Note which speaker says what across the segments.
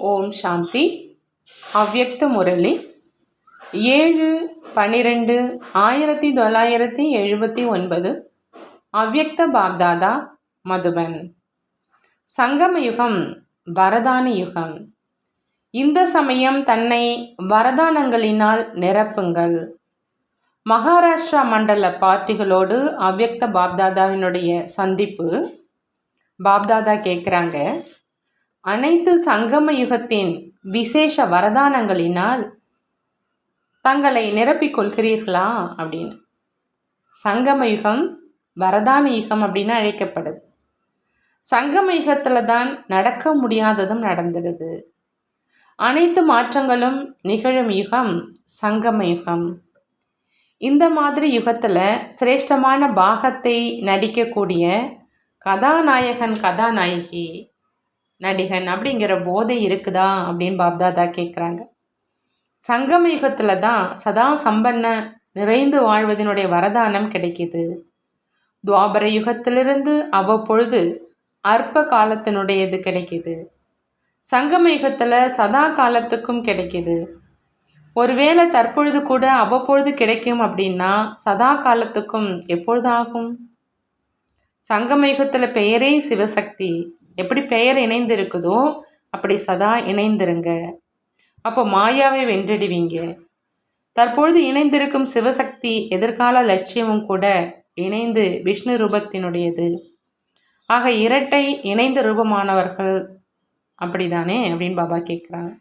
Speaker 1: ஓம் சாந்தி. அவ்யக்த முரளி 7/12/1979. அவ்யக்த பாப்தாதா, மதுபன். சங்கம யுகம் வரதான யுகம். இந்த சமயம் தன்னை வரதானங்களினால் நிரப்புங்கள். மகாராஷ்டிரா மண்டல பார்ட்டிகளோடு அவ்யக்த பாப்தாதாவினுடைய சந்திப்பு. பாப்தாதா கேட்குறாங்க, அனைத்து சங்கம யுகத்தின் விசேஷ வரதானங்களினால் தங்களை நிரப்பிக் கொள்கிறீர்களா அப்படின்னு. சங்கம யுகம் வரதான யுகம் அப்படின்னு அழைக்கப்படுது. சங்கம யுகத்தில் தான் நடக்க முடியாததும் நடந்துடுது. அனைத்து மாற்றங்களும் நிகழும் யுகம் சங்கம யுகம். இந்த மாதிரி யுகத்தில் சிரேஷ்டமான பாகத்தை நடிக்கக்கூடிய கதாநாயகன் கதாநாயகி நடிகன் அப்படிங்கிற போதை இருக்குதா அப்படின்னு பாப்தாதா கேட்குறாங்க. சங்கம யுகத்தில் தான் சதா சம்பன்ன நிறைந்து வாழ்வதனுடைய வரதானம் கிடைக்கிது. துவாபர யுகத்திலிருந்து அவ்வப்பொழுது அற்ப காலத்தினுடையது கிடைக்கிது. சங்கம யுகத்தில் சதா காலத்துக்கும் கிடைக்கிது. ஒருவேளை தற்பொழுது கூட அவ்வப்பொழுது கிடைக்கும் அப்படின்னா சதா காலத்துக்கும் எப்பொழுது ஆகும்? சங்கம யுகத்தில் பெயரே சிவசக்தி. எப்படி பெயர் இணைந்து இருக்குதோ அப்படி சதா இணைந்திருங்க. அப்போ மாயாவை வென்றடிவீங்க. தற்பொழுது இணைந்திருக்கும் சிவசக்தி எதிர்கால லட்சியமும் கூட இணைந்து விஷ்ணு ரூபத்தினுடையது. ஆக இரட்டை இணைந்த ரூபமானவர்கள் அப்படிதானே அப்படின்னு பாபா கேட்குறாங்க.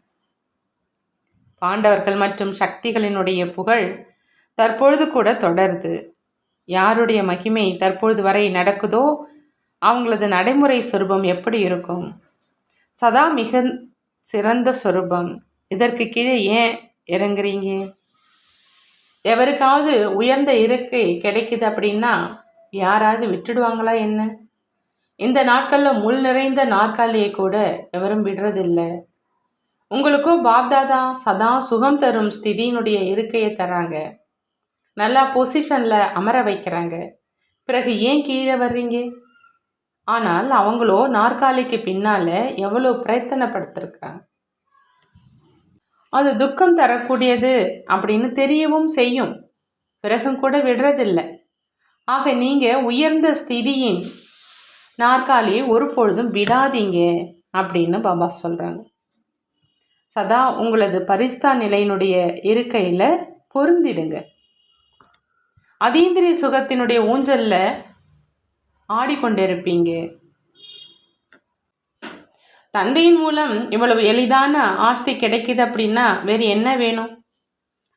Speaker 1: பாண்டவர்கள் மற்றும் சக்திகளினுடைய புகழ் தற்பொழுது கூட தொடருது. யாருடைய மகிமை தற்பொழுது வரை நடக்குதோ அவங்களது நடைமுறை சொரூபம் எப்படி இருக்கும்? சதா மிக சிறந்த சொரூபம். இதற்கு கீழே ஏன் இறங்குறீங்க? எவருக்காவது உயர்ந்த இருக்கை கிடைக்குது அப்படின்னா யாராவது விட்டுடுவாங்களா என்ன? இந்த நாட்களில் முள் நிறைந்த நாற்காலியை கூட எவரும் விடுறதில்லை. உங்களுக்கும் பாப்தாதா சதா சுகம் தரும் ஸ்திதியினுடைய இருக்கையை தராங்க. நல்லா பொசிஷனில் அமர வைக்கிறாங்க. பிறகு ஏன் கீழே வர்றீங்க? ஆனால் அவங்களோ நாற்காலிக்கு பின்னால் எவ்வளோ பிரயத்தனப்படுத்திருக்காங்க. அது துக்கம் தரக்கூடியது அப்படின்னு தெரியவும் செய்யும். பிறகும் கூட விடுறதில்லை. ஆக நீங்கள் உயர்ந்த ஸ்திதியின் நாற்காலியை ஒரு பொழுதும் விடாதீங்க அப்படின்னு பாபா சொல்கிறாங்க. சதா உங்களது பரிஸ்தா நிலையினுடைய இருக்கையில் பொருந்திடுங்க. அதீந்திரிய சுகத்தினுடைய ஊஞ்சலில் ஆடிக்கொண்டிருப்பீங்க. தந்தையின் மூலம் இவ்வளவு எளிதான ஆஸ்தி கிடைக்குது அப்படின்னா வேறு என்ன வேணும்?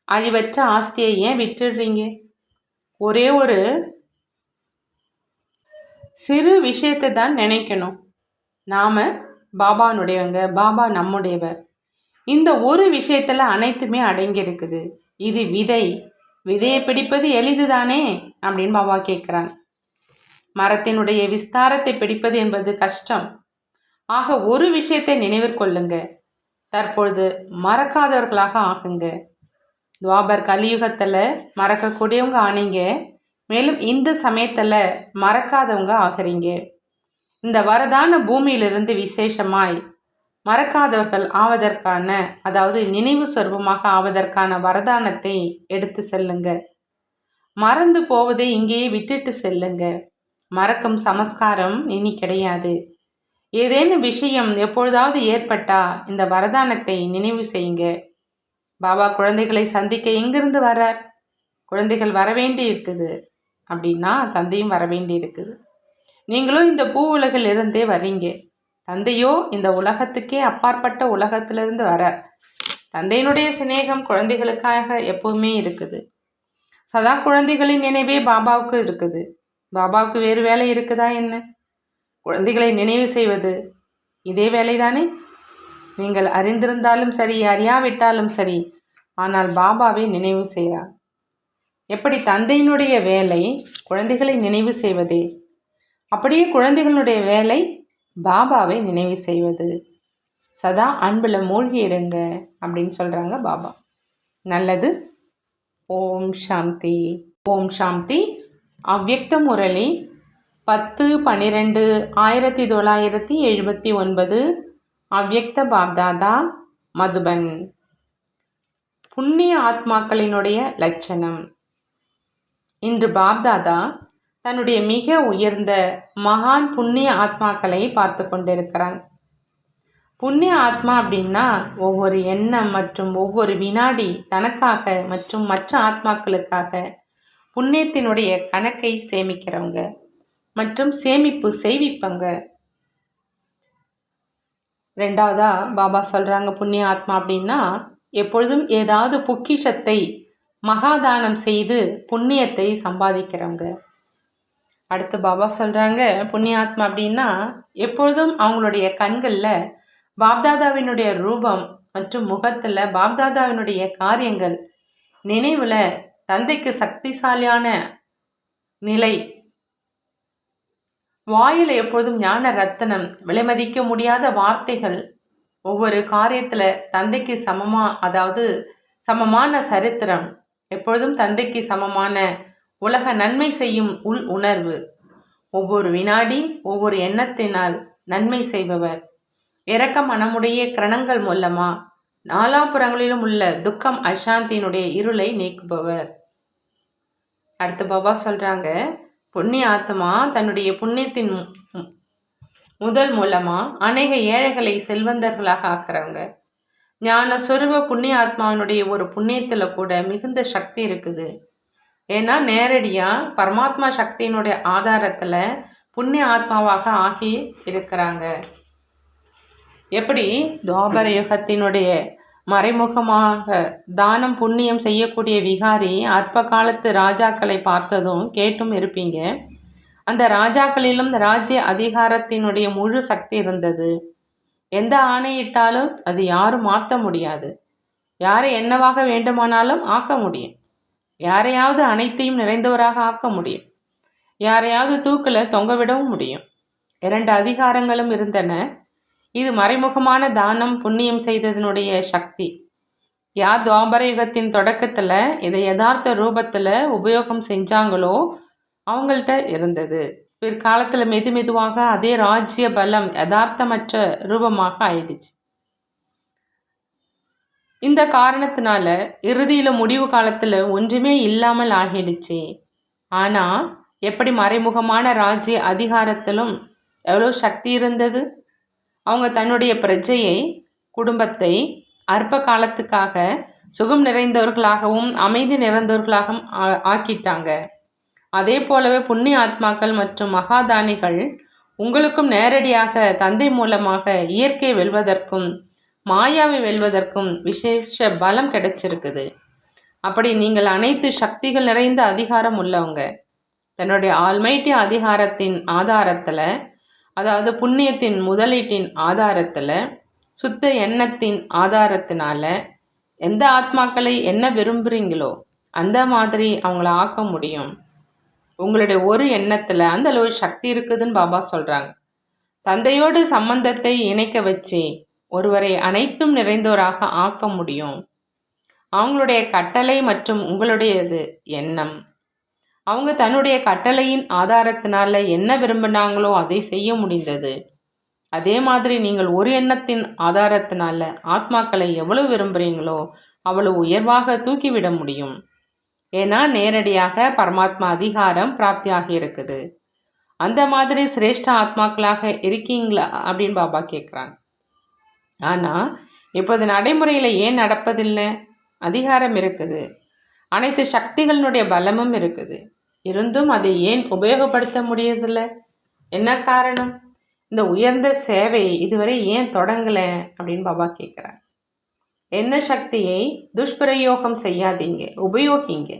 Speaker 1: அழிவற்ற ஆஸ்தியை ஏன் விட்டுடுறீங்க? ஒரே ஒரு சிறு விஷயத்தை தான் நினைக்கணும். நாம் பாபானுடையவங்க, பாபா நம்முடையவர். இந்த ஒரு விஷயத்தில் அனைத்துமே அடங்கி இருக்குது. இது விதை. விதையை பிடிப்பது எளிது தானே அப்படின்னு பாபா கேட்குறாங்க. மரத்தினுடைய விஸ்தாரத்தை பிடிப்பது என்பது கஷ்டம். ஆக ஒரு விஷயத்தை நினைவிற்கொள்ளுங்க. தற்பொழுது மறக்காதவர்களாக ஆகுங்க. துவாபர் கலியுகத்தில் மறக்கக்கூடியவங்க ஆனீங்க. மேலும் இந்த சமயத்தில் மறக்காதவங்க ஆகிறீங்க. இந்த வரதான பூமியிலிருந்து விசேஷமாய் மறக்காதவர்கள் ஆவதற்கான, அதாவது நினைவு சொர்பமாக ஆவதற்கான வரதானத்தை எடுத்து செல்லுங்க. மறந்து போவதை இங்கேயே விட்டுட்டு செல்லுங்க. மறக்கும் சமஸ்காரம் இனி கிடையாது. ஏதேனும் விஷயம் எப்பொழுதாவது ஏற்பட்டா இந்த வரதானத்தை நினைவு செய்யுங்க. பாபா குழந்தைகளை சந்திக்க எங்கிருந்து வரார்? குழந்தைகள் வரவேண்டி இருக்குது அப்படின்னா தந்தையும் வரவேண்டி இருக்குது. நீங்களும் இந்த பூ உலகில் இருந்தே வர்றீங்க. தந்தையோ இந்த உலகத்துக்கே அப்பாற்பட்ட உலகத்திலிருந்து வரார். தந்தையினுடைய சிநேகம் குழந்தைகளுக்காக எப்பவுமே இருக்குது. சதா குழந்தைகளின் நினைவே பாபாவுக்கு இருக்குது. பாபாவுக்கு வேறு வேலை இருக்குதா என்ன? குழந்தைகளை நினைவு செய்வது இதே வேலைதானே? நீங்கள் அறிந்திருந்தாலும் சரி, அறியாவிட்டாலும் சரி, ஆனால் பாபாவை நினைவு செய்கிறார். எப்படி தந்தையினுடைய வேலை குழந்தைகளை நினைவு செய்வதே, அப்படியே குழந்தைகளுடைய வேலை பாபாவை நினைவு செய்வது. சதா அன்பில் மூழ்கி இருங்க அப்படின்னு சொல்கிறாங்க பாபா. நல்லது. ஓம் சாந்தி. ஓம் சாந்தி. அவ்யக்த முரளி 10/12/1979. அவ்யக்த பாப்தாதா, மதுபன். புண்ணிய ஆத்மாக்களினுடைய லட்சணம். இன்று பாப்தாதா தன்னுடைய மிக உயர்ந்த மகான் புண்ணிய ஆத்மாக்களை பார்த்து கொண்டிருக்கிறாங்க. புண்ணிய ஆத்மா அப்படின்னா ஒவ்வொரு எண்ணம் மற்றும் ஒவ்வொரு வினாடி தனக்காக மற்றும் மற்ற ஆத்மாக்களுக்காக புண்ணியத்தினுடைய கணக்கை சேமிக்கிறவங்க மற்றும் சேமிப்பு செய்விப்பங்க. ரெண்டாவதா பாபா சொல்கிறாங்க, புண்ணிய ஆத்மா அப்படின்னா எப்பொழுதும் ஏதாவது பொக்கிஷத்தை மகாதானம் செய்து புண்ணியத்தை சம்பாதிக்கிறவங்க. அடுத்து பாபா சொல்கிறாங்க, புண்ணிய ஆத்மா அப்படின்னா எப்பொழுதும் அவங்களுடைய கண்களில் பாப்தாதாவினுடைய ரூபம் மற்றும் முகத்தில் பாப்தாதாவினுடைய காரியங்கள் நினைவில் தந்தைக்கு சக்திசாலியான நிலை, வாயில் எப்பொழுதும் ஞான ரத்தனம், விலைமதிக்க முடியாத வார்த்தைகள், ஒவ்வொரு காரியத்தில் தந்தைக்கு சமமான சரித்திரம், எப்பொழுதும் தந்தைக்கு சமமான உலக நன்மை செய்யும் உள் உணர்வு, ஒவ்வொரு வினாடி ஒவ்வொரு எண்ணத்தினால் நன்மை செய்பவர், இரக்க மனமுடைய கிரணங்கள் மூலமா நாலாபுறங்களிலும் உள்ள துக்கம் அசாந்தியினுடைய இருளை நீக்குபவர். அடுத்து பாபா சொல்கிறாங்க, புண்ணிய ஆத்மா தன்னுடைய புண்ணியத்தின் முதல் மூலமா அநேக ஏழைகளை செல்வந்தர்களாக ஆக்குறவங்க. ஞான சொருப புண்ணிய ஆத்மாவினுடைய ஒரு புண்ணியத்தில் கூட மிகுந்த சக்தி இருக்குது. ஏன்னா நேரடியாக பரமாத்மா சக்தியினுடைய ஆதாரத்தில் புண்ணிய ஆத்மாவாக ஆகி இருக்கிறாங்க. எப்படி துவாபர யுகத்தினுடைய மறைமுகமாக தானம் புண்ணியம் செய்யக்கூடிய விகாரி அற்ப காலத்து ராஜாக்களை பார்த்ததும் கேட்டும் இருப்பீங்க. அந்த ராஜாக்களிலும் ராஜ்ய அதிகாரத்தினுடைய முழு சக்தி இருந்தது. எந்த ஆணையிட்டாலும் அது யாரும் மாற்ற முடியாது. யாரை என்னவாக வேண்டுமானாலும் ஆக்க முடியும். யாரையாவது அனைத்தையும் நிறைந்தவராக ஆக்க முடியும். யாரையாவது தூக்கில் தொங்கவிடவும் முடியும். 2 அதிகாரங்களும் இருந்தன. இது மறைமுகமான தானம் புண்ணியம் செய்ததனுடைய சக்தி. யார் துவாபர யுகத்தின் தொடக்கத்தில் இதை யதார்த்த ரூபத்தில் உபயோகம் செஞ்சாங்களோ அவங்கள்ட்ட இருந்தது. பிற்காலத்தில் மெதுவாக அதே ராஜ்ய பலம் யதார்த்தமற்ற ரூபமாக ஆயிடுச்சு. இந்த காரணத்தினால இறுதியில் முடிவு காலத்தில் ஒன்றுமே இல்லாமல் ஆகிடுச்சு. ஆனால் எப்படி மறைமுகமான ராஜ்ய அதிகாரத்திலும் எவ்வளோ சக்தி இருந்தது. அவங்க தன்னுடைய பிரஜையை, குடும்பத்தை அற்ப காலத்துக்காக சுகம் நிறைந்தவர்களாகவும் அமைதி நிறைந்தவர்களாகவும் ஆக்கிட்டாங்க. அதே போலவே புண்ணிய ஆத்மாக்கள் மற்றும் மகாதானிகள் உங்களுக்கும் நேரடியாக தந்தை மூலமாக இயற்கையை வெல்வதற்கும் மாயாவை வெல்வதற்கும் விசேஷ பலம் கிடைச்சிருக்குது. அப்படி நீங்கள் அனைத்து சக்திகள் நிறைந்த அதிகாரம் உள்ளவங்க. தன்னுடைய ஆல்மைட்டி அதிகாரத்தின் ஆதாரத்தில், அதாவது புண்ணியத்தின் முதலீட்டின் ஆதாரத்தில், சுத்த எண்ணத்தின் ஆதாரத்தினால எந்த ஆத்மாக்களை என்ன விரும்புகிறீங்களோ அந்த மாதிரி அவங்கள ஆக்க முடியும். உங்களுடைய ஒரு எண்ணத்தில் அந்த அளவு சக்தி இருக்குதுன்னு பாபா சொல்கிறாங்க. தந்தையோடு சம்பந்தத்தை இணைக்க வச்சு ஒருவரை அனைத்தும் நிறைந்தோராக ஆக்க முடியும். அவங்களுடைய கட்டளை மற்றும் உங்களுடையது எண்ணம். அவங்க தன்னுடைய கட்டளையின் ஆதாரத்தினால என்ன விரும்பினாங்களோ அதை செய்ய முடிந்தது. அதே மாதிரி நீங்கள் ஒரு எண்ணத்தின் ஆதாரத்தினால ஆத்மாக்களை எவ்வளவு விரும்புகிறீங்களோ அவ்வளவு உயர்வாக தூக்கிவிட முடியும். ஏன்னா நேரடியாக பரமாத்மா அதிகாரம் பிராப்தியாகி இருக்குது. அந்த மாதிரி சிரேஷ்ட ஆத்மாக்களாக இருக்கீங்களா அப்படின்னு பாபா கேட்குறாங்க. ஆனால் இப்போது நடைமுறையில் ஏன் நடப்பதில்லை? அதிகாரம் இருக்குது, அனைத்து சக்திகளினுடைய பலமும் இருக்குது, இருந்தும் அதை ஏன் உபயோகப்படுத்த முடியறதில்லை? என்ன காரணம்? இந்த உயர்ந்த சேவை இதுவரை ஏன் தொடங்கலை அப்படின்னு பாபா கேட்குறாங்க. என்ன சக்தியை துஷ்பிரயோகம் செய்யாதீங்க, உபயோகிங்க.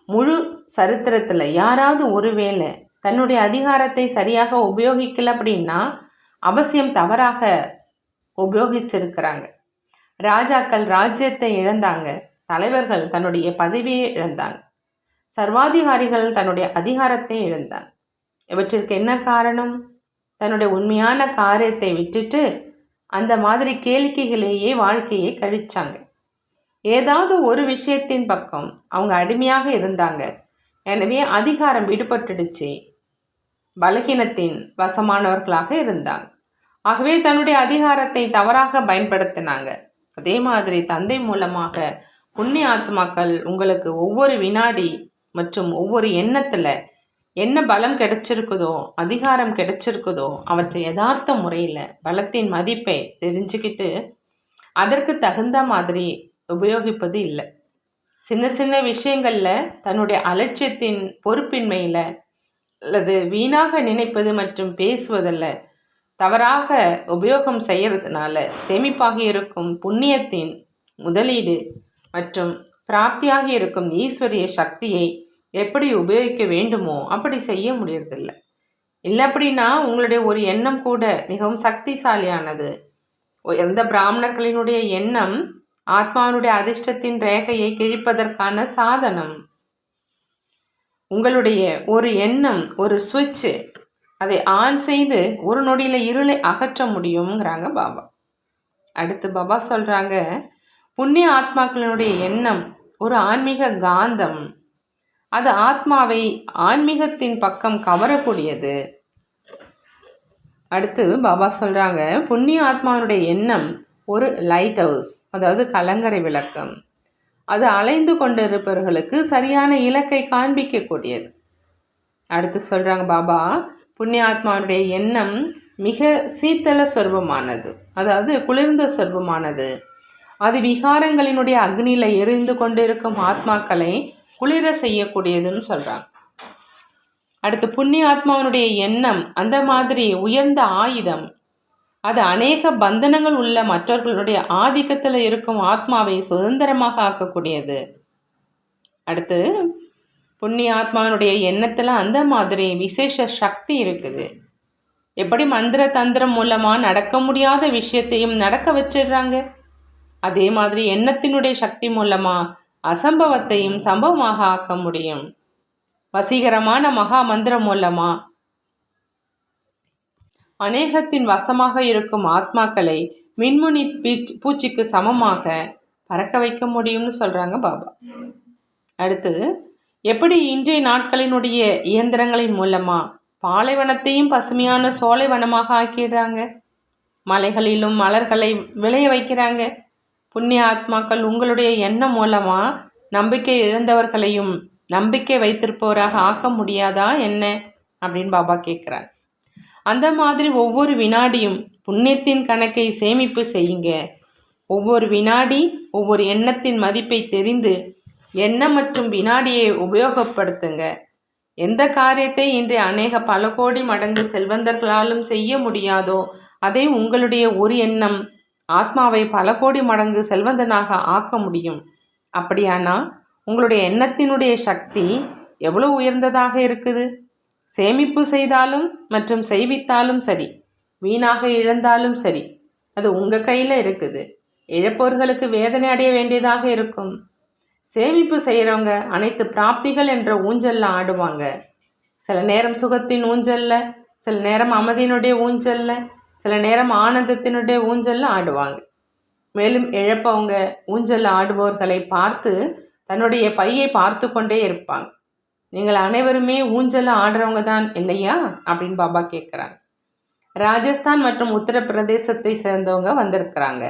Speaker 1: முழு சரித்திரத்தில் யாராவது ஒருவேளை தன்னுடைய அதிகாரத்தை சரியாக உபயோகிக்கல அப்படின்னா அவசியம் தவறாக உபயோகிச்சிருக்கிறாங்க. ராஜாக்கள் ராஜ்யத்தை இழந்தாங்க, தலைவர்கள் தன்னுடைய பதவியை இழந்தாங்க, சர்வாதிகாரிகள் தன்னுடைய அதிகாரத்தை இழந்தாங்க. இவற்றிற்கு என்ன காரணம்? தன்னுடைய உண்மையான காரியத்தை விட்டுட்டு அந்த மாதிரி கேளிக்கைகளையே வாழ்க்கையை கழிச்சாங்க. ஏதாவது ஒரு விஷயத்தின் பக்கம் அவங்க அடிமையாக இருந்தாங்க. எனவே அதிகாரம் விடுபட்டுடுச்சு, பலகீனத்தின் வசமானவர்களாக இருந்தாங்க. ஆகவே தன்னுடைய அதிகாரத்தை தவறாக பயன்படுத்தினாங்க. அதே மாதிரி தந்தை மூலமாக புண்ணிய ஆத்மாக்கள் உங்களுக்கு ஒவ்வொரு வினாடி மற்றும் ஒவ்வொரு எண்ணத்தில் என்ன பலம் கிடைச்சிருக்குதோ, அதிகாரம் கிடைச்சிருக்குதோ, அவற்றை யதார்த்த முறையில் பலத்தின் மதிப்பை தெரிஞ்சுக்கிட்டு அதற்கு தகுந்த மாதிரி உபயோகிப்பது இல்லை. சின்ன சின்ன விஷயங்களில் தன்னுடைய அலட்சியத்தின் பொறுப்பின்மையில் அல்லது வீணாக நினைப்பது மற்றும் பேசுவதில் தவறாக உபயோகம் செய்கிறதுனால சேமிப்பாகி இருக்கும் புண்ணியத்தின் முதலீடு மற்றும் பிராப்தியாகி இருக்கும் ஈஸ்வரிய சக்தியை எப்படி உபயோகிக்க வேண்டுமோ அப்படி செய்ய முடியறதில்லை. இல்லை அப்படின்னா உங்களுடைய ஒரு எண்ணம் கூட மிகவும் சக்திசாலியானது. உயர்ந்த பிராமணர்களினுடைய எண்ணம் ஆத்மாவினுடைய அதிர்ஷ்டத்தின் ரேகையை கிழிப்பதற்கான சாதனம். உங்களுடைய ஒரு எண்ணம் ஒரு சுவிட்சு, அதை ஆன் செய்து ஒரு நொடியில் இருளை அகற்ற முடியுங்கிறாங்க பாபா. அடுத்து பாபா சொல்கிறாங்க, புண்ணிய ஆத்மாக்களினுடைய எண்ணம் ஒரு ஆன்மீக காந்தம். அது ஆத்மாவை ஆன்மீகத்தின் பக்கம் கவரக்கூடியது. அடுத்து பாபா சொல்கிறாங்க, புண்ணிய ஆத்மாவினுடைய எண்ணம் ஒரு லைட் ஹவுஸ், அதாவது கலங்கரை விளக்கம். அது அலைந்து கொண்டிருப்பவர்களுக்கு சரியான இலக்கை காண்பிக்கக்கூடியது. அடுத்து சொல்கிறாங்க பாபா, புண்ணிய ஆத்மாவுடைய எண்ணம் மிக சீத்தள சொர்பமானது, அதாவது குளிர்ந்த சொர்பமானது. அது விகாரங்களினுடைய அக்னியில் எரிந்து கொண்டிருக்கும் ஆத்மாக்களை குளிர செய்யக்கூடியதுன்னு சொல்கிறாங்க. அடுத்து புண்ணிய ஆத்மாவினுடைய எண்ணம் அந்த மாதிரி உயர்ந்த ஆயுதம். அது அநேக பந்தனங்கள் உள்ள மற்றவர்களுடைய ஆதிக்கத்தில் இருக்கும் ஆத்மாவை சுதந்திரமாக ஆக்கக்கூடியது. அடுத்து புண்ணிய ஆத்மாவினுடைய எண்ணத்தில் அந்த மாதிரி விசேஷ சக்தி இருக்குது. எப்படி மந்திர தந்திரம் மூலமாக நடக்க முடியாத விஷயத்தையும் நடக்க வச்சிடுறாங்க, அதே மாதிரி எண்ணத்தினுடைய சக்தி மூலமாக அசம்பவத்தையும் சம்பவமாக ஆக்க முடியும். வசீகரமான மகா மந்திரம் மூலமாக அநேகத்தின் வசமாக இருக்கும் ஆத்மாக்களை மின்முனி பூச்சிக்கு சமமாக பறக்க வைக்க முடியும்னு சொல்கிறாங்க பாபா. அடுத்து எப்படி இன்றைய நாட்களினுடைய இயந்திரங்களின் மூலமாக பாலைவனத்தையும் பசுமையான சோலைவனமாக ஆக்கிடுறாங்க, மலைகளிலும் மலர்களை விளைய வைக்கிறாங்க. புண்ணிய ஆத்மாக்கள் உங்களுடைய எண்ணம் மூலமாக நம்பிக்கை இழந்தவர்களையும் நம்பிக்கை வைத்திருப்பவராக ஆக்க முடியாதா என்ன அப்படின்னு பாபா கேட்குறாங்க. அந்த மாதிரி ஒவ்வொரு வினாடியும் புண்ணியத்தின் கணக்கை சேமிப்பு செய்யுங்க. ஒவ்வொரு வினாடி ஒவ்வொரு எண்ணத்தின் மதிப்பை தெரிந்து எண்ணம் மற்றும் வினாடியை உபயோகப்படுத்துங்க. எந்த காரியத்தை இன்று அநேக பல கோடி மடங்கு செல்வந்தர்களாலும் செய்ய முடியாதோ அதை உங்களுடைய ஒரு எண்ணம் ஆத்மாவை பல கோடி மடங்கு செல்வந்தனாக ஆக்க முடியும். அப்படியானா உங்களுடைய எண்ணத்தினுடைய சக்தி எவ்வளோ உயர்ந்ததாக இருக்குது. சேமிப்பு செய்தாலும் மற்றும் செய்வித்தாலும் சரி, வீணாக இழந்தாலும் சரி, அது உங்கள் கையில் இருக்குது. இழப்பவர்களுக்கு வேதனை அடைய வேண்டியதாக இருக்கும். சேமிப்பு செய்கிறவங்க அனைத்து பிராப்திகள் என்ற ஊஞ்சலில் ஆடுவாங்க. சில நேரம் சுகத்தின் ஊஞ்சலில், சில நேரம் அமைதியினுடைய ஊஞ்சலில், சில நேரம் ஆனந்தத்தினுடைய ஊஞ்சலில் ஆடுவாங்க. மேலும் இழப்பவங்க ஊஞ்சலில் ஆடுபவர்களை பார்த்து தன்னுடைய பையை பார்த்து கொண்டே இருப்பாங்க. நீங்கள் அனைவருமே ஊஞ்சலில் ஆடுறவங்க தான் இல்லையா அப்படின்னு பாபா கேட்குறாங்க. ராஜஸ்தான் மற்றும் உத்தரப்பிரதேசத்தை சேர்ந்தவங்க வந்திருக்கிறாங்க.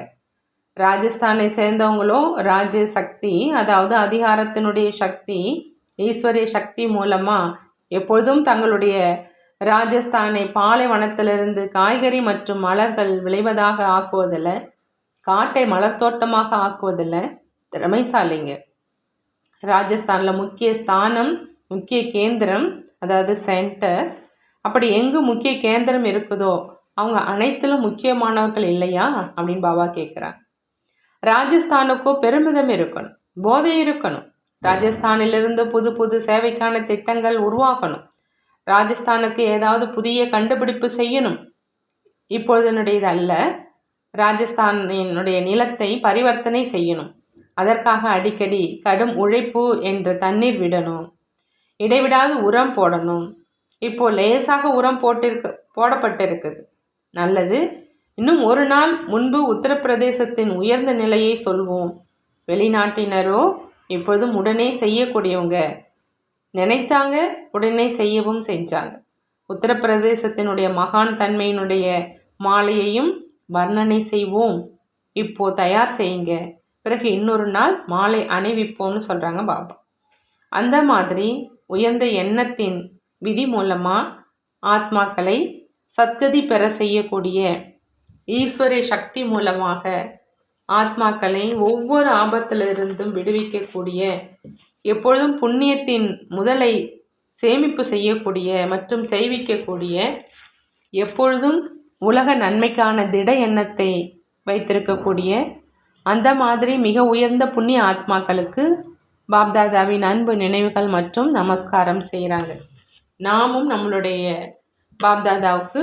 Speaker 1: ராஜஸ்தானை சேர்ந்தவங்களும் ராஜ்ய சக்தி, அதாவது அதிகாரத்தினுடைய சக்தி, ஈஸ்வரிய சக்தி மூலமாக எப்பொழுதும் தங்களுடைய ராஜஸ்தானை பாலைவனத்திலிருந்து காய்கறி மற்றும் மலர்கள் விளைவதாக ஆக்குவதில், காட்டை மலர் தோட்டமாக ஆக்குவதில் திறமைசாலிங்க. ராஜஸ்தானில் முக்கிய ஸ்தானம், முக்கிய கேந்திரம், அதாவது சென்டர். அப்படி எங்கு முக்கிய கேந்திரம் இருக்குதோ அவங்க அனைத்திலும் முக்கியமானவர்கள் இல்லையா அப்படின்னு பாபா கேட்குறாங்க. ராஜஸ்தானுக்கோ பெருமிதம் இருக்கணும், போதை இருக்கணும். ராஜஸ்தானிலிருந்து புது புது சேவைக்கான திட்டங்கள் உருவாக்கணும். ராஜஸ்தானுக்கு ஏதாவது புதிய கண்டுபிடிப்பு செய்யணும். இப்பொழுதனுடையது அல்ல, ராஜஸ்தானினுடைய நிலத்தை பரிவர்த்தனை செய்யணும். அதற்காக அடிக்கடி கடும் உழைப்பு என்ற தண்ணீர் விடணும், இடைவிடாது உரம் போடணும். இப்போது லேசாக உரம் போடப்பட்டிருக்குது, நல்லது. இன்னும் ஒரு நாள் முன்பு உத்தரப்பிரதேசத்தின் உயர்ந்த நிலையை சொல்வோம். வெளிநாட்டினரோ இப்பொழுதும் உடனே செய்யக்கூடியவங்க, நினைத்தாங்க உடனே செய்யவும் செஞ்சாங்க. உத்தரப்பிரதேசத்தினுடைய மகான் தன்மையினுடைய மாலையையும் வர்ணனை செய்வோம். இப்போ தயார் செய்யுங்க, பிறகு இன்னொரு நாள் மாலை அணிவிப்போம்னு சொல்கிறாங்க பாபா. அந்த மாதிரி உயர்ந்த எண்ணத்தின் விதி மூலமாக ஆத்மாக்களை சத்கதி பெற செய்யக்கூடிய ஈஸ்வரிய சக்தி மூலமாக ஆத்மாக்களை ஒவ்வொரு ஆபத்திலிருந்தும் விடுவிக்கக்கூடிய, எப்பொழுதும் புண்ணியத்தின் முதலை சேமிப்பு செய்யக்கூடிய மற்றும் செய்விக்கக்கூடிய, எப்பொழுதும் உலக நன்மைக்கான திட எண்ணத்தை வைத்திருக்கக்கூடிய அந்த மாதிரி மிக உயர்ந்த புண்ணிய ஆத்மாக்களுக்கு பாப்தாதாவின் அன்பு நினைவுகள் மற்றும் நமஸ்காரம் செய்கிறாங்க. நாமும் நம்மளுடைய பாப்தாதாவுக்கு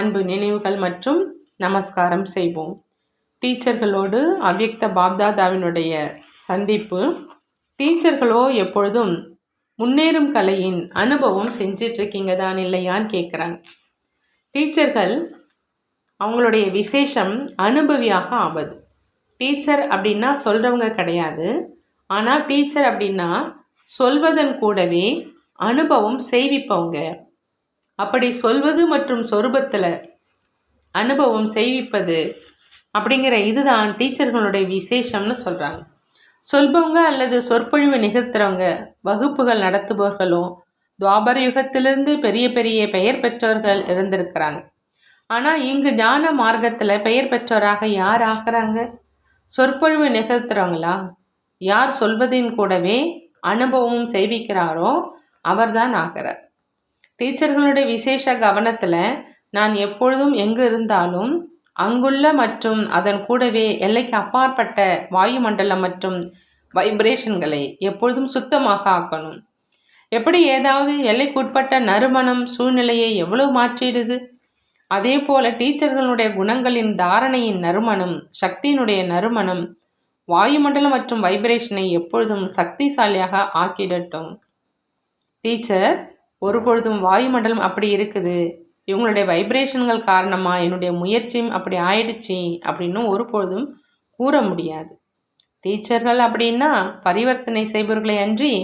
Speaker 1: அன்பு நினைவுகள் மற்றும் நமஸ்காரம் செய்வோம். டீச்சர்களோடு அவ்யக்த பாப்தாதாவினுடைய சந்திப்பு. டீச்சர்களோ எப்பொழுதும் முன்னேறும் கலையின் அனுபவம் செஞ்சிட்ருக்கீங்க தான் இல்லையான்னு கேட்குறாங்க. டீச்சர்கள் அவங்களுடைய விசேஷம் அனுபவியாக ஆவது. டீச்சர் அப்படின்னா சொல்கிறவங்க கிடையாது. ஆனால் டீச்சர் அப்படின்னா சொல்வதன் கூடவே அனுபவம் செய்விப்பவங்க. அப்படி சொல்வது மற்றும் சொரூபத்தில் அனுபவம் செய்விப்பது அப்படிங்கிற இதுதான் டீச்சர்களுடைய விசேஷம்னு சொல்கிறாங்க. சொல்பவங்க அல்லது சொற்பொழிவு நிகழ்த்துறவங்க, வகுப்புகள் நடத்துபவர்களும் துவாபர யுகத்திலிருந்து பெரிய பெரிய பெயர் பெற்றவர்கள் இருந்திருக்கிறாங்க. ஆனால் இங்கு ஞான மார்க்கத்தில் பெயர் பெற்றவராக யார் ஆகிறாங்க? சொற்பொழிவு நிகழ்த்துறவங்களா? யார் சொல்வதின் கூடவே அனுபவமும் செய்விக்கிறாரோ அவர்தான் ஆகிறார். டீச்சர்களுடைய விசேஷ கவனத்தில் நான் எப்பொழுதும் எங்கு இருந்தாலும் அங்குள்ள மற்றும் அதன் கூடவே எல்லைக்கு அப்பாற்பட்ட வாயுமண்டலம் மற்றும் வைப்ரேஷன்களை எப்பொழுதும் சுத்தமாக ஆக்கணும். எப்படி ஏதாவது எல்லைக்குட்பட்ட நறுமணம் சூழ்நிலையை எவ்வளவு மாற்றிடுது, அதே போல டீச்சர்களுடைய குணங்களின் தாரணையின் நறுமணம், சக்தியினுடைய நறுமணம் வாயுமண்டலம் மற்றும் வைப்ரேஷனை எப்பொழுதும் சக்திசாலியாக ஆக்கிடட்டும். டீச்சர் ஒரு பொழுதும் வாயுமண்டலம் அப்படி இருக்குது, இவங்களுடைய வைப்ரேஷன்கள் காரணமாக என்னுடைய முயற்சியும் அப்படி ஆயிடுச்சு அப்படின்னு ஒரு பொழுதும் கூற முடியாது. டீச்சர்கள் அப்படின்னா பரிவர்த்தனை செய்பவர்களை அன்றி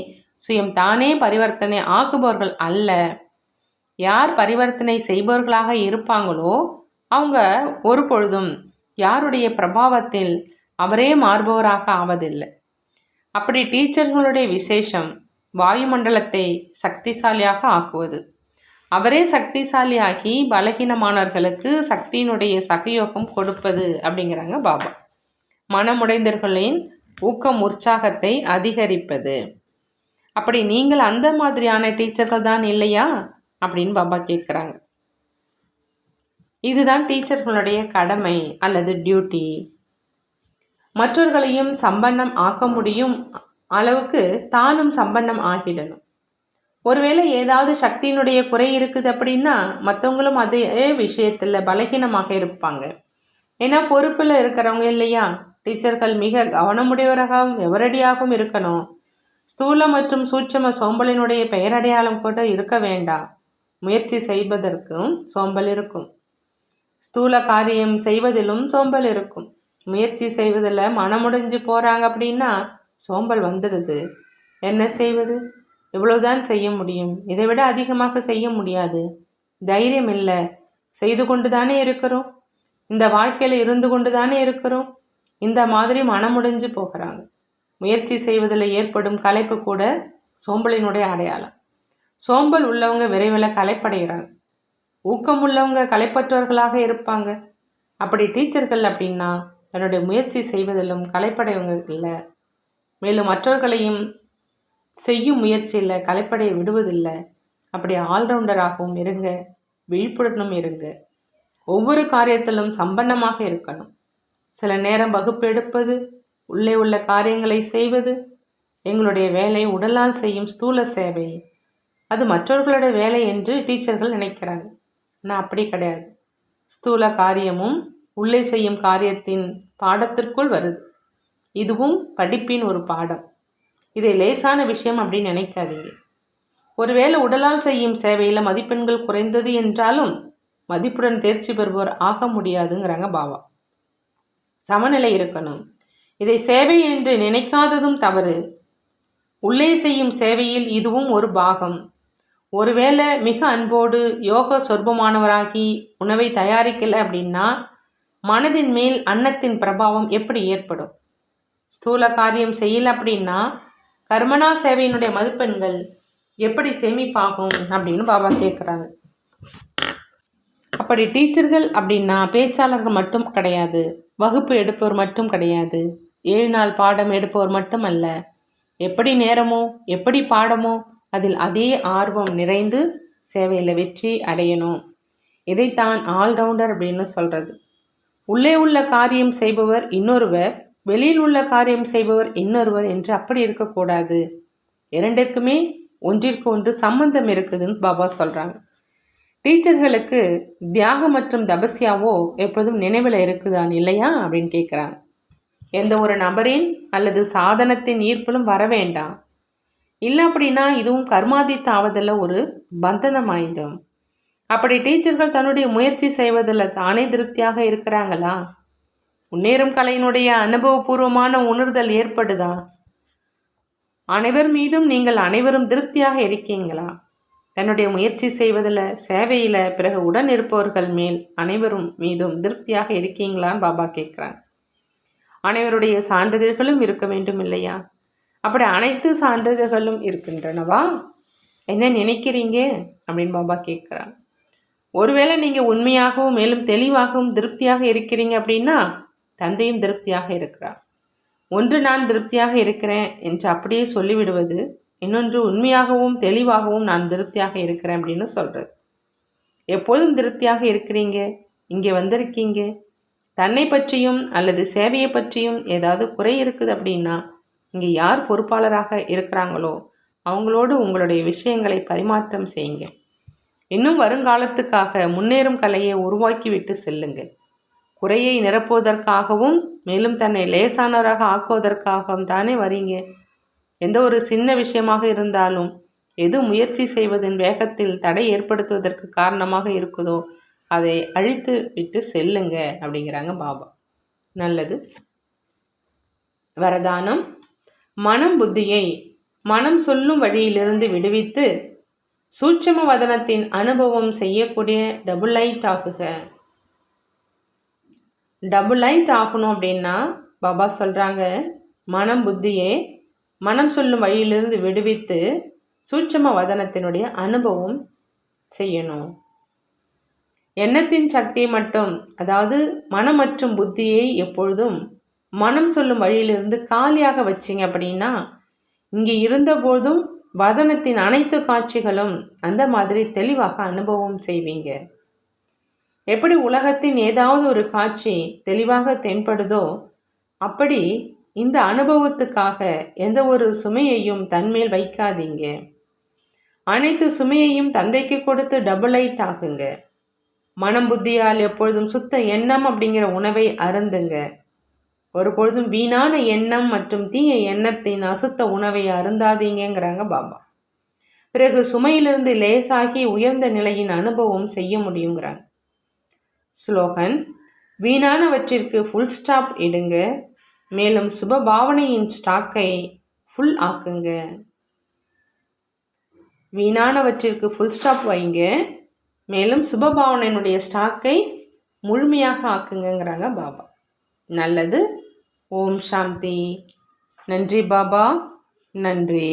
Speaker 1: சுயம் தானே பரிவர்த்தனை ஆக்குபவர்கள் அல்ல. யார் பரிவர்த்தனை செய்பவர்களாக இருப்பாங்களோ அவங்க ஒரு பொழுதும் யாருடைய பிரபாவத்தில் அவரே மாறுபவராக ஆவதில்லை. அப்படி டீச்சர்களுடைய விசேஷம் வாயுமண்டலத்தை சக்திசாலியாக ஆக்குவது. அவரே சக்திசாலியாக்கி பலகீனமானவர்களுக்கு சக்தியினுடைய சகயோகம் கொடுப்பது அப்படிங்கிறாங்க பாபா. மனமுடைந்தவர்களின் ஊக்கம் உற்சாகத்தை அதிகரிப்பது. அப்படி நீங்கள் அந்த மாதிரியான டீச்சர்கள் தான் இல்லையா அப்படின்னு பாபா கேட்குறாங்க. இதுதான் டீச்சர்களுடைய கடமை அல்லது டியூட்டி. மற்றவர்களையும் சம்பன்னம் ஆக்க முடியும் அளவுக்கு தானும் சம்பன்னம் ஆகிடணும். ஒருவேளை ஏதாவது சக்தியினுடைய குறை இருக்குது அப்படின்னா மற்றவங்களும் அதே விஷயத்தில் பலகீனமாக இருப்பாங்க. ஏன்னா பொறுப்பில் இருக்கிறவங்க இல்லையா. டீச்சர்கள் மிக கவனமுடையவராகவும் எவரடியாகவும் இருக்கணும். ஸ்தூல மற்றும் சூட்சம சோம்பலினுடைய பெயரடையாளம் கூட இருக்க வேண்டாம். முயற்சி செய்வதற்கும் சோம்பல் இருக்கும், ஸ்தூல காரியம் செய்வதிலும் சோம்பல் இருக்கும். முயற்சி செய்வதில் மனமுடைஞ்சு போகிறாங்க அப்படின்னா சோம்பல் வந்துடுது. என்ன செய்வது? இவ்வளவுதான் செய்ய முடியும், இதை விட அதிகமாக செய்ய முடியாது, தைரியம் இல்லை, செய்து கொண்டு தானே இருக்கிறோம், இந்த வாழ்க்கையில் இருந்து கொண்டு தானே இருக்கிறோம், இந்த மாதிரி மனமுடைஞ்சு போகிறாங்க. முயற்சி செய்வதில் ஏற்படும் களைப்பு கூட சோம்பலினுடைய அடையாளம். சோம்பல் உள்ளவங்க விரைவில் களைப்படைகிறாங்க. ஊக்கம் உள்ளவங்க களைப்பற்றவர்களாக இருப்பாங்க. அப்படி டீச்சர்கள் அப்படின்னா தன்னுடைய முயற்சி செய்வதிலும் களைப்படையவங்க இல்லை. மேலும் மற்றவர்களையும் செய்யும் முயற்சியில் களைப்படைய விடுவதில்லை. அப்படி ஆல்ரவுண்டராகவும் இருங்க, விழிப்புடனும் இருங்க. ஒவ்வொரு காரியத்திலும் சம்பன்னமாக இருக்கணும். சில நேரம் வகுப்பு எடுப்பது, உள்ளே உள்ள காரியங்களை செய்வது எங்களுடைய வேலை. உடலால் செய்யும் ஸ்தூல சேவை அது மற்றவர்களுடைய வேலை என்று டீச்சர்கள் நினைக்கிறாங்க. ஆனால் அப்படி கிடையாது. ஸ்தூல காரியமும் உள்ளே செய்யும் காரியத்தின் பாடத்திற்குள் வருது. இதுவும் படிப்பின் ஒரு பாடம். இதை லேசான விஷயம் அப்படின்னு நினைக்காதீங்க. ஒருவேளை உடலால் செய்யும் சேவையில் மதிப்பெண்கள் குறைந்தது என்றாலும் மதிப்புடன் தேர்ச்சி பெறுவோர் ஆக முடியாதுங்கிறாங்க பாபா. சமநிலை இருக்கணும். இதை சேவை என்று நினைக்காததும் தவறு. உள்ளே செய்யும் சேவையில் இதுவும் ஒரு பாகம். ஒருவேளை மிக அன்போடு யோக சொர்பமானவராகி உணவை தயாரிக்கலை அப்படின்னா மனதின் மேல் அன்னத்தின் பிரபாவம் எப்படி ஏற்படும்? ஸ்தூல காரியம் செய்யலை அப்படின்னா கர்மனா சேவையினுடைய மதிப்பெண்கள் எப்படி சேமிப்பாகும் அப்படின்னு பாபா கேட்குறாங்க. அப்படி டீச்சர்கள் அப்படின்னா பேச்சாளர்கள் மட்டும் கிடையாது, வகுப்பு எடுப்பவர் மட்டும் கிடையாது, 7 நாள் பாடம் எடுப்பவர் மட்டும் அல்ல. எப்படி நேரமோ எப்படி பாடமோ அதில் அதே ஆர்வம் நிறைந்து சேவையில் வெற்றி அடையணும். இதைத்தான் ஆல்ரவுண்டர் அப்படின்னு சொல்கிறது. உள்ளே உள்ள காரியம் செய்பவர் இன்னொருவர், வெளியில் உள்ள காரியம் செய்பவர் இன்னொருவர் என்று அப்படி இருக்கக்கூடாது. இரண்டுக்குமே ஒன்றிற்கு ஒன்று சம்பந்தம் இருக்குதுன்னு பாபா சொல்கிறாங்க. டீச்சர்களுக்கு தியாகம் மற்றும் தபஸ்யாவோ எப்போதும் நினைவில் இருக்குதான் இல்லையா அப்படின்னு கேட்குறாங்க. எந்த ஒரு நபரின் அல்லது தானத்தின் ஈர்ப்பிலும் வர வேண்டாம். இல்லை அப்படின்னா இதுவும் கர்மாதித்த ஆவதில் ஒரு பந்தனமாயிடும். அப்படி டீச்சர்கள் தன்னுடைய முயற்சி செய்வதில் தானே திருப்தியாக இருக்கிறாங்களா? முன்னேறும் கலையினுடைய அனுபவபூர்வமான உணர்தல் ஏற்படுதா? அனைவர் மீதும் நீங்கள் அனைவரும் திருப்தியாக இருக்கீங்களா? தன்னுடைய முயற்சி செய்வதில், சேவையில், பிறகு உடன் இருப்பவர்கள் மேல் அனைவரும் மீதும் திருப்தியாக இருக்கீங்களான்னு பாபா கேட்குறாங்க. அனைவருடைய சான்றிதழ்களும் இருக்க வேண்டும் இல்லையா? அப்படி அனைத்து சான்றிதழ்களும் இருக்கின்றனவா? என்ன நினைக்கிறீங்க அப்படின்னு பாபா கேட்குறாங்க. ஒருவேளை நீங்கள் உண்மையாகவும் மேலும் தெளிவாகவும் திருப்தியாக இருக்கிறீங்க அப்படின்னா தந்தையும் திருப்தியாக இருக்கிறார். ஒன்று நான் திருப்தியாக இருக்கிறேன் என்று அப்படியே சொல்லிவிடுவது, இன்னொன்று உண்மையாகவும் தெளிவாகவும் நான் திருப்தியாக இருக்கிறேன் அப்படின்னு சொல்கிறது. எப்பொழுதும் திருப்தியாக இருக்கிறீங்க, இங்கே வந்திருக்கீங்க, தன்னை பற்றியும் அல்லது சேவையை பற்றியும் ஏதாவது குறை இருக்குது அப்படின்னா இங்கே யார் பொறுப்பாளராக இருக்கிறாங்களோ அவங்களோடு உங்களுடைய விஷயங்களை பரிமாற்றம் செய்யுங்க. இன்னும் வருங்காலத்துக்காக முன்னேறும் கலையை உருவாக்கிவிட்டு செல்லுங்கள். குறையை நிரப்புவதற்காகவும் மேலும் தன்னை லேசானவராக ஆக்குவதற்காகவும் தானே வரீங்க. எந்த ஒரு சின்ன விஷயமாக இருந்தாலும் எது முயற்சி செய்வதன் வேகத்தில் தடை ஏற்படுத்துவதற்கு காரணமாக இருக்குதோ அதை அழித்து விட்டு செல்லுங்க அப்படிங்கிறாங்க பாபா. நல்லது. வரதானம்: மனம் புத்தியை மனம் சொல்லும் வழியிலிருந்து விடுவித்து சூட்சும வதனத்தின் அனுபவம் செய்யக்கூடிய டபுள் லைட் ஆகுக. டபுள் லைட் ஆகணும் அப்படின்னா பாபா சொல்கிறாங்க, மனம் புத்தியை மனம் சொல்லும் வழியிலிருந்து விடுவித்து சூட்சும வதனத்தினுடைய அனுபவம் செய்யணும். எண்ணத்தின் சக்தி மட்டும், அதாவது மனம் மற்றும் புத்தியை எப்பொழுதும் மனம் சொல்லும் வழியிலிருந்து காலியாக வச்சிங்க அப்படின்னா இங்கே இருந்தபோதும் வதனத்தின் அனைத்து காட்சிகளும் அந்த மாதிரி தெளிவாக அனுபவம் செய்வீங்க. எப்படி உலகத்தின் ஏதாவது ஒரு காட்சி தெளிவாக தென்படுதோ அப்படி இந்த அனுபவத்துக்காக எந்த ஒரு சுமையையும் தன்மேல் வைக்காதீங்க. அனைத்து சுமையையும் தந்தைக்கு கொடுத்து டபுள் லைட் ஆகுங்க. மனம் புத்தியால் எப்பொழுதும் சுத்த எண்ணம் அப்படிங்கிற உணவை அருந்துங்க. ஒரு பொழுதும் வீணான எண்ணம் மற்றும் தீய எண்ணத்தின் அசுத்த உணவை அருந்தாதீங்கிறாங்க பாபா. பிறகு சுமையிலிருந்து லேசாகி உயர்ந்த நிலையின் அனுபவம் செய்ய முடியுங்கிறாங்க. ஸ்லோகன்: வீணானவற்றிற்கு ஃபுல் ஸ்டாப் இடுங்க, மேலும் சுப பாவனையின் ஸ்டாக்கை ஃபுல் ஆக்குங்க. வீணானவற்றிற்கு ஃபுல் ஸ்டாப் வைங்க, மேலும் சுபபாவனையினுடைய ஸ்டாக்கை முழுமையாக ஆக்குங்கிறாங்க பாபா. நல்லது. ஓம் சாந்தி. நன்றி பாபா, நன்றி.